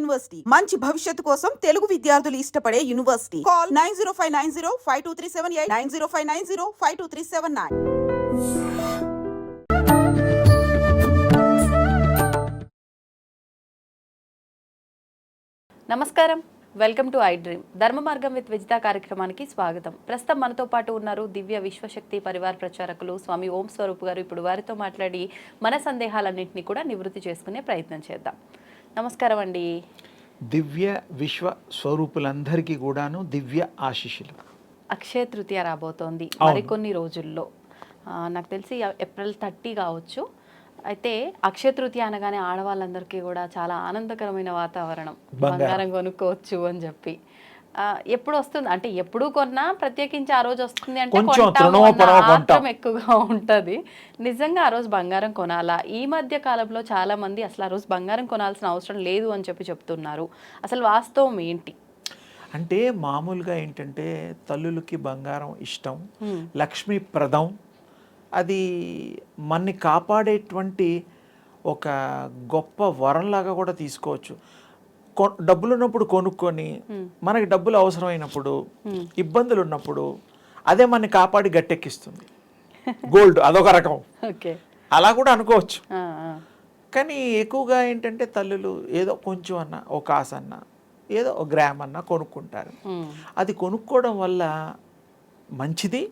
University మంచి భవిష్యత్తు కోసం తెలుగు విద్యార్థులు ఇష్టపడే యూనివర్సిటీ. కాల్ 9059052378 9059052379. నమస్కారం, వెల్కమ్ టు ఐ డ్రీమ్. ధర్మ మార్గం విత్ విజిత కార్యక్రమానికి స్వాగతం. ప్రస్తుతం మనతో పాటు ఉన్నారు దివ్య విశ్వశక్తి పరివార్ ప్రచారకులు స్వామి ఓం స్వరూప్ గారు. ఇప్పుడు వారితో మాట్లాడి మన సందేహాలన్నింటినీ కూడా నివృత్తి చేసుకునే ప్రయత్నం చేద్దాం. నమస్కారం అండి. దివ్య విశ్వ స్వరూపులందరికీ కూడాను దివ్య ఆశీస్సులు. అక్షయ తృతీయ రాబోతోంది మరికొన్ని రోజుల్లో. నాకు తెలిసి ఏప్రిల్ 30 కావచ్చు. అయితే అక్షయ తృతీయ అనగానే ఆడవాళ్ళందరికీ కూడా చాలా ఆనందకరమైన వాతావరణం, బంగారం కొనుక్కోవచ్చు అని చెప్పి. ఎప్పుడు వస్తుంది అంటే ఎప్పుడు కొన్నా ప్రత్యేకించి ఆ రోజు వస్తుంది అంటే ఆత్రం ఎక్కువగా ఉంటుంది. నిజంగా ఆ రోజు బంగారం కొనాలా? ఈ మధ్య కాలంలో చాలా మంది అసలు ఆ రోజు బంగారం కొనాల్సిన అవసరం లేదు అని చెప్పి చెప్తున్నారు. అసలు వాస్తవం ఏంటి? అంటే మామూలుగా ఏంటంటే తల్లులకి బంగారం ఇష్టం, లక్ష్మీప్రదం, అది మనని కాపాడేటువంటి ఒక గొప్ప వరంలాగా కూడా తీసుకోవచ్చు. డబ్బులు ఉన్నప్పుడు కొనుక్కొని మనకి డబ్బులు అవసరమైనప్పుడు ఇబ్బందులు ఉన్నప్పుడు అదే మనని కాపాడి గట్టెక్కిస్తుంది. గోల్డ్ అదొక రకం, అలా కూడా అనుకోవచ్చు. కానీ ఎక్కువగా ఏంటంటే తల్లులు ఏదో కొంచెం అన్నా, ఒక కాస అన్నా, ఏదో ఒక గ్రామ్ అన్నా కొనుక్కుంటారు. అది కొనుక్కోవడం వల్ల మంచిది.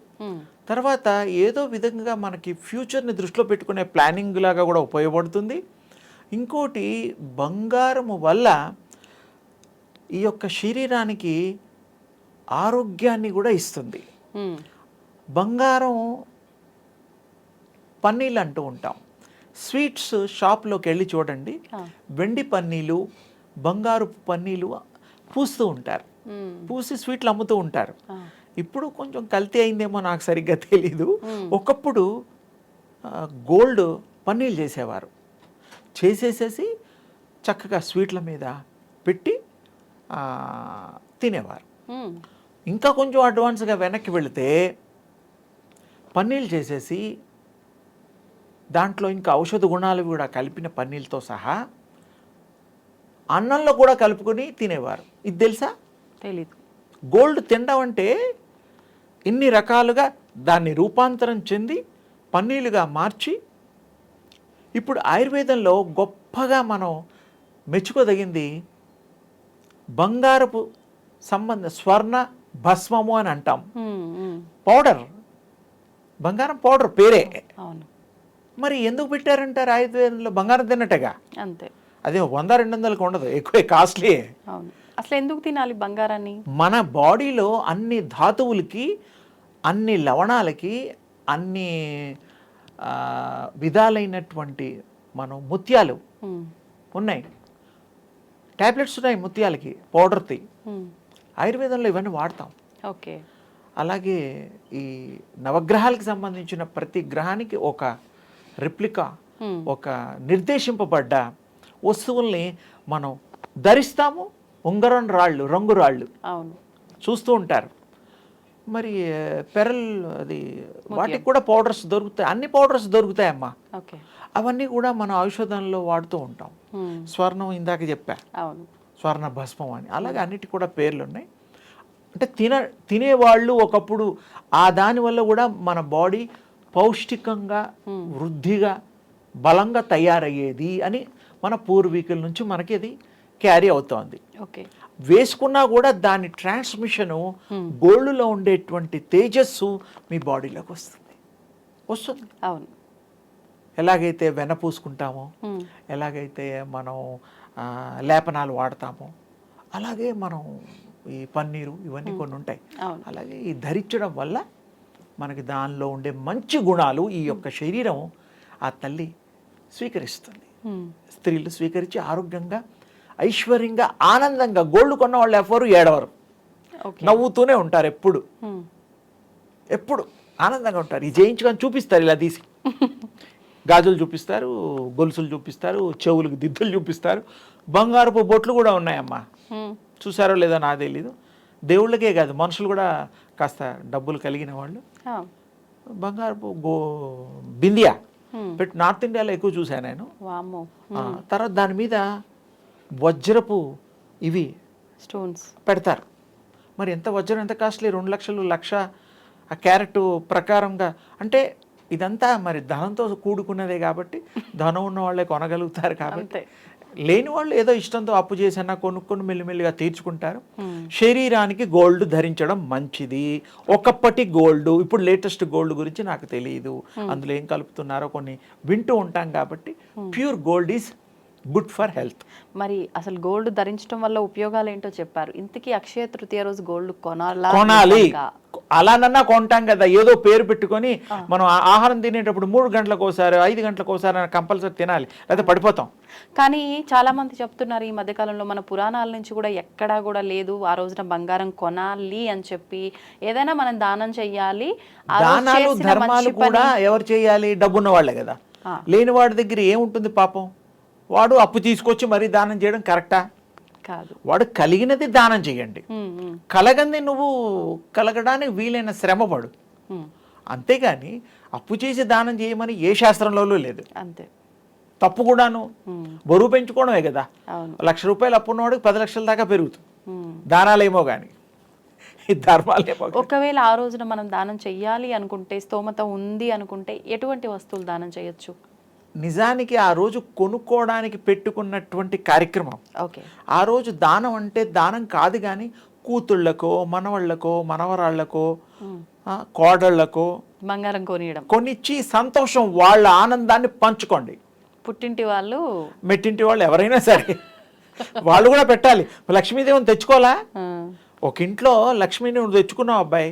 తర్వాత ఏదో విధంగా మనకి ఫ్యూచర్ని దృష్టిలో పెట్టుకునే ప్లానింగ్ లాగా కూడా ఉపయోగపడుతుంది. ఇంకోటి, బంగారము వల్ల ఈ యొక్క శరీరానికి ఆరోగ్యాన్ని కూడా ఇస్తుంది. బంగారం పన్నీళ్ళు అంటూ ఉంటాం. స్వీట్స్ షాప్లోకి వెళ్ళి చూడండి, వెండి పన్నీలు, బంగారు పన్నీలు పూస్తూ ఉంటారు, పూసి స్వీట్లు అమ్ముతూ ఉంటారు. ఇప్పుడు కొంచెం కల్తీ అయిందేమో, నాకు సరిగ్గా తెలీదు. ఒకప్పుడు గోల్డ్ పన్నీళ్ళు చేసేవారు, చేసేసేసి చక్కగా స్వీట్ల మీద పెట్టి తినేవారు. ఇంకా కొంచెం అడ్వాన్స్గా వెనక్కి వెళితే పన్నీళ్ళు చేసేసి దాంట్లో ఇంకా ఔషధ గుణాలు కూడా కలిపిన పన్నీళ్ళతో సహా అన్నంలో కూడా కలుపుకొని తినేవారు. ఇది తెలుసా? తెలీదు. గోల్డ్ తినడం అంటే ఇన్ని రకాలుగా దాన్ని రూపాంతరం చెంది పన్నీలుగా మార్చి, ఇప్పుడు ఆయుర్వేదంలో గొప్పగా మనం మెచ్చుకోదగింది బంగారపు స్వర్ణ భస్మము అని అంటాం. పౌడర్, బంగారం పౌడర్ పేరే. మరి ఎందుకు పెట్టారంటారు ఆయుర్వేదంలో? బంగారం తిన్నట్టుగా అంతే. అదే 100-200లకు ఉండదు, ఎక్కువ కాస్ట్లీ. అసలు ఎందుకు తినాలి బంగారాన్ని? మన బాడీలో అన్ని ధాతువులకి, అన్ని లవణాలకి, అన్ని విధాలైనటువంటి మనం ముత్యాలు ఉన్నాయి, ట్యాబ్లెట్స్ ఉన్నాయి ముత్యాలకి, పౌడర్తి. ఆయుర్వేదంలో ఇవన్నీ వాడతాం. ఓకే. అలాగే ఈ నవగ్రహాలకు సంబంధించిన ప్రతి గ్రహానికి ఒక రిప్లికా, ఒక నిర్దేశింపబడ్డ వస్తువుల్ని మనం ధరిస్తాము. ఉంగరం రాళ్ళు, రంగు రాళ్ళు చూస్తూ ఉంటారు. మరి పెరల్, అది వాటికి కూడా పౌడర్స్ దొరుకుతాయి, అన్ని పౌడర్స్ దొరుకుతాయమ్మా. అవన్నీ కూడా మన ఔషధంలో వాడుతూ ఉంటాం. స్వర్ణం ఇందాక చెప్పా, స్వర్ణ భస్మం అని. అలాగే అన్నిటికి కూడా పేర్లు ఉన్నాయి. అంటే తినేవాళ్ళు ఒకప్పుడు ఆ దానివల్ల కూడా మన బాడీ పౌష్టికంగా, వృద్ధిగా, బలంగా తయారయ్యేది అని మన పూర్వీకుల నుంచి మనకి అది క్యారీ అవుతోంది. వేసుకున్నా కూడా దాని ట్రాన్స్మిషను, గోల్డ్లో ఉండేటువంటి తేజస్సు మీ బాడీలోకి వస్తుంది. అవును. ఎలాగైతే వెన్న పూసుకుంటామో, ఎలాగైతే మనం లేపనాలు వాడతామో, అలాగే మనం ఈ పన్నీరు ఇవన్నీ కొన్ని ఉంటాయి. అలాగే ఈ ధరించడం వల్ల మనకి దానిలో ఉండే మంచి గుణాలు ఈ యొక్క శరీరం ఆ తల్లి స్వీకరిస్తుంది. స్త్రీలు స్వీకరించి ఆరోగ్యంగా, ఐశ్వర్యంగా, ఆనందంగా. గోల్డ్ కొన్న వాళ్ళు ఎవరు ఏడవరు, నవ్వుతూనే ఉంటారు. ఎప్పుడు ఆనందంగా ఉంటారు. ఈ చేయించుకొని చూపిస్తారు, ఇలా తీసి గాజులు చూపిస్తారు, గొలుసులు చూపిస్తారు, చెవులకు దిద్దులు చూపిస్తారు, బంగారపు బొట్లు కూడా ఉన్నాయమ్మా. చూసారో లేదో నాకు తెలీదు. దేవుళ్ళకే కాదు, మనుషులు కూడా కాస్త డబ్బులు కలిగిన వాళ్ళు బంగారపు బిందియా పెట్టి నార్త్ ఇండియాలో ఎక్కువ చూశాను నేను. తర్వాత దాని మీద వజ్రపు ఇవి స్టోన్స్ పెడతారు. మరి ఎంత వజ్రం ఎంత కాస్ట్లీ, 2 లక్షలు, 1,00,000 ఆ క్యారెట్ ప్రకారంగా. అంటే ఇదంతా మరి ధనంతో కూడుకున్నదే కాబట్టి ధనం ఉన్న వాళ్ళే కొనగలుగుతారు కాబట్టి, అంతే. లేని వాళ్ళు ఏదో ఇష్టంతో అప్పు చేసన్నా కొనుక్కొని మెల్లిమెల్లిగా తీర్చుకుంటారు. శరీరానికి గోల్డ్ ధరించడం మంచిది. ఒకప్పటి గోల్డ్, ఇప్పుడు లేటెస్ట్ గోల్డ్ గురించి నాకు తెలియదు, అందులో ఏం కలుపుతున్నారో కొన్ని వింటూ ఉంటాం కాబట్టి pure gold is good for health. మరి అసలు గోల్డ్ ధరించడం వల్ల ఉపయోగాలు ఏంటో చెప్పారు. ఇంతకీ అక్షయ తృతీయ రోజు గోల్డ్ కొనాలి. నిజంగా? అలానన్నా కొంటాం కదా, ఏదో పేరు పెట్టుకొని. మనం ఆహారం తినేటప్పుడు 3 గంటలకు ఒకసారి, 5 గంటలకు ఒకసారి కంపల్సరీ తినాలి, లేకపోతే పడిపోతాం. కానీ చాలా మంది చెప్తున్నారు ఈ మధ్యకాలంలో, మన పురాణాల నుంచి కూడా ఎక్కడా కూడా లేదు ఆ రోజున బంగారం కొనాలి అని చెప్పి. ఏదైనా మనం దానం చెయ్యాలి. ఆ రోజు దానాలు చేసిన ధర్మాలు మంచి పని- కూడా ఎవరు చేయాలి? డబ్బున్న వాళ్ళే కదా. లేని వాడి దగ్గర ఏముంటుంది పాపం? వాడు అప్పు తీసుకొచ్చి మరీ దానం చేయడం కరెక్టా? కాదు. వాడు కలిగినది దానం చేయండి. కలగంది నువ్వు కలగడానికి వీలైన శ్రమ పడు. అంతేగాని అప్పు చేసి దానం చేయమని ఏ శాస్త్రంలో లేదు. అంతే. తప్పు కూడాను. బరువు పెంచుకోవడమే కదా. అవును. 1,00,000 రూపాయలు అప్పు ఉన్నవాడికి 10 లక్షల దాకా పెరుగుతుంది. దానాలేమో కానీ ఈ ధర్మాలేమో. ఒకవేళ ఆ రోజున మనం దానం చెయ్యాలి అనుకుంటే, స్తోమత ఉంది అనుకుంటే, ఎటువంటి వస్తువులు దానం చేయొచ్చు? నిజానికి ఆ రోజు కొనుక్కోవడానికి పెట్టుకున్నటువంటి కార్యక్రమం. ఓకే. ఆ రోజు దానం అంటే దానం కాదు, కానీ కూతుళ్ళకో, మనవళ్ళకో, మనవరాళ్లకో, కోడళ్లకో బంగారం కొనియడం, కొనిచ్చి సంతోషం, వాళ్ళ ఆనందాన్ని పంచుకోండి. పుట్టింటి వాళ్ళు, మెట్టింటి వాళ్ళు ఎవరైనా సరే వాళ్ళు కూడా పెట్టాలి. లక్ష్మీదేవిని తెచ్చుకోవాలా? ఒక ఇంట్లో లక్ష్మీని నువ్వు తెచ్చుకున్నావు అబ్బాయి,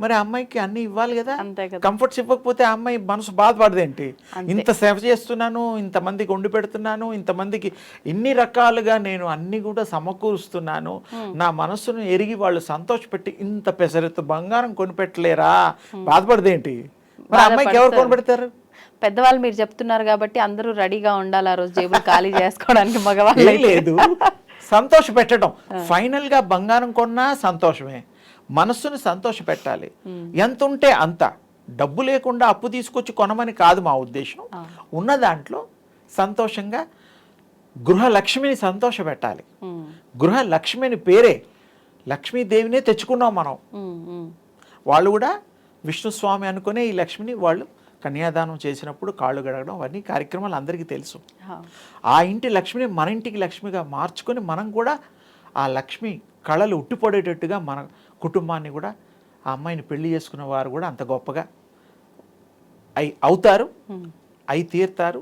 మరి ఆ అమ్మాయికి అన్ని ఇవ్వాలి కదా. అంతే కదా. కంఫర్ట్స్ ఇవ్వకపోతే ఆ అమ్మాయి మనసు బాధపడదేంటి? ఇంత సేవ చేస్తున్నాను, ఇంతమందికి వండి పెడుతున్నాను, ఇంతమందికి ఇన్ని రకాలుగా నేను అన్ని కూడా సమకూరుస్తున్నాను, నా మనస్సును ఎరిగి వాళ్ళు సంతోషపెట్టి ఇంత పెసరెత్తు బంగారం కొనిపెట్టలేరా, బాధపడదేంటి? మరి ఆ అమ్మాయికి ఎవరు కొనిపెడతారు? పెద్దవాళ్ళు మీరు చెప్తున్నారు కాబట్టి అందరూ రెడీగా ఉండాలి ఆ రోజు జేబులు ఖాళీ చేసుకోవడానికి. మగవాళ్ళు లేదు, సంతోష పెట్టడం. ఫైనల్ గా బంగారం కొన్నా సంతోషమే, మనస్సును సంతోష పెట్టాలి. ఎంత ఉంటే అంత. డబ్బు లేకుండా అప్పు తీసుకొచ్చి కొనమని కాదు మా ఉద్దేశం. ఉన్న దాంట్లో సంతోషంగా గృహలక్ష్మిని సంతోష పెట్టాలి. గృహలక్ష్మిని పేరే లక్ష్మీదేవినే తెచ్చుకున్నాం మనం. వాళ్ళు కూడా విష్ణుస్వామి అనుకునే ఈ లక్ష్మిని వాళ్ళు కన్యాదానం చేసినప్పుడు కాళ్ళు గడగడం అవన్నీ కార్యక్రమాలు అందరికీ తెలుసు. ఆ ఇంటి లక్ష్మిని మన ఇంటికి లక్ష్మిగా మార్చుకొని మనం కూడా ఆ లక్ష్మి కళలు ఉట్టిపడేటట్టుగా మన కుటుంబాన్ని కూడా, ఆ అమ్మాయిని పెళ్లి చేసుకున్న వారు కూడా అంత గొప్పగా అవుతారు, తీరుతారు.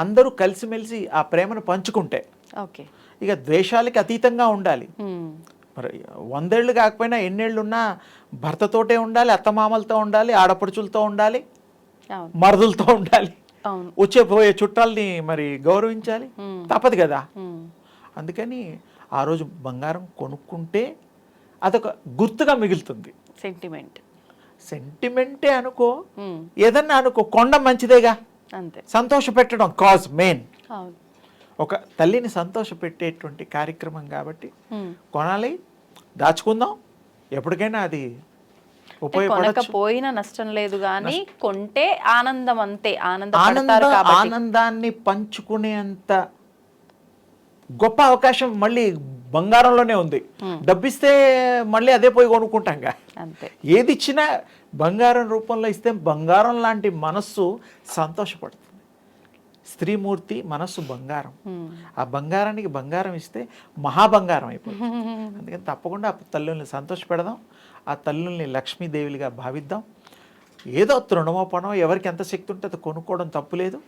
అందరూ కలిసిమెలిసి ఆ ప్రేమను పంచుకుంటే. ఓకే. ఇక ద్వేషాలకి అతీతంగా ఉండాలి. మరి 100 ఏళ్ళు కాకపోయినా ఎన్నేళ్ళున్నా భర్తతోటే ఉండాలి, అత్తమామలతో ఉండాలి, ఆడపడుచులతో ఉండాలి, మరుదులతో ఉండాలి, వచ్చే పోయే చుట్టాలని మరి గౌరవించాలి, తప్పదు కదా. అందుకని ఆ రోజు బంగారం కొనుక్కుంటే అదొక గుర్తుగా మిగులుతుంది. సెంటిమెంటే అనుకో, ఏదన్నా అనుకో, కొండ మంచిదేగా. అంతే. సంతోష పెట్టడం కాజ్ మెయిన్. ఒక తల్లిని సంతోష పెట్టేటువంటి కార్యక్రమం కాబట్టి కొనాలి, దాచుకుందాం, ఎప్పటికైనా అది ఉపయోగపడకపోయినా నష్టం లేదు, కానీ కొంటే ఆనందం. అంతే. ఆనందాన్ని పంచుకునేంత గొప్ప అవకాశం మళ్ళీ బంగారంలోనే ఉంది. డబ్బిస్తే మళ్ళీ అదే పోయి కొనుక్కుంటాంగా. ఏది ఇచ్చినా బంగారం రూపంలో ఇస్తే బంగారం లాంటి మనస్సు సంతోషపడుతుంది. స్త్రీమూర్తి మనస్సు బంగారం. ఆ బంగారానికి బంగారం ఇస్తే మహాబంగారం అయిపోతుంది. అందుకని తప్పకుండా ఆ తల్లుల్ని సంతోషపెడదాం, ఆ తల్లుల్ని లక్ష్మీదేవిగా భావిద్దాం. ఏదో తృణమో పనో ఎవరికి ఎంత శక్తి ఉంటుందో కొనుక్కోవడం తప్పులేదు.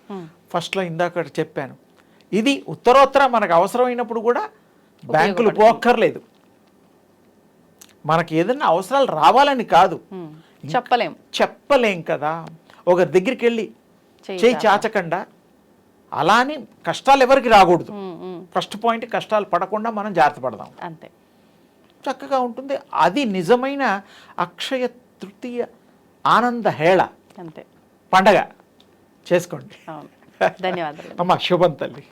ఫస్ట్లో ఇందాక చెప్పాను, ఇది ఉత్తరోత్తర మనకు అవసరమైనప్పుడు కూడా బ్యాంకులు పోక్కర్లేదు. మనకి ఏదైనా అవసరాలు రావాలని కాదు, చెప్పలేం కదా. ఒకరి దగ్గరికి వెళ్ళి చేయి చాచకుండా, అలా అని కష్టాలు ఎవరికి రాకూడదు. ఫస్ట్ పాయింట్, కష్టాలు పడకుండా మనం జాగ్రత్త పడదాం, అంతే. చక్కగా ఉంటుంది. అది నిజమైన అక్షయ తృతీయ ఆనంద హేళ, అంతే, పండగ చేసుకోండి. ధన్యవాదాలు అమ్మా. శుభం తల్లి.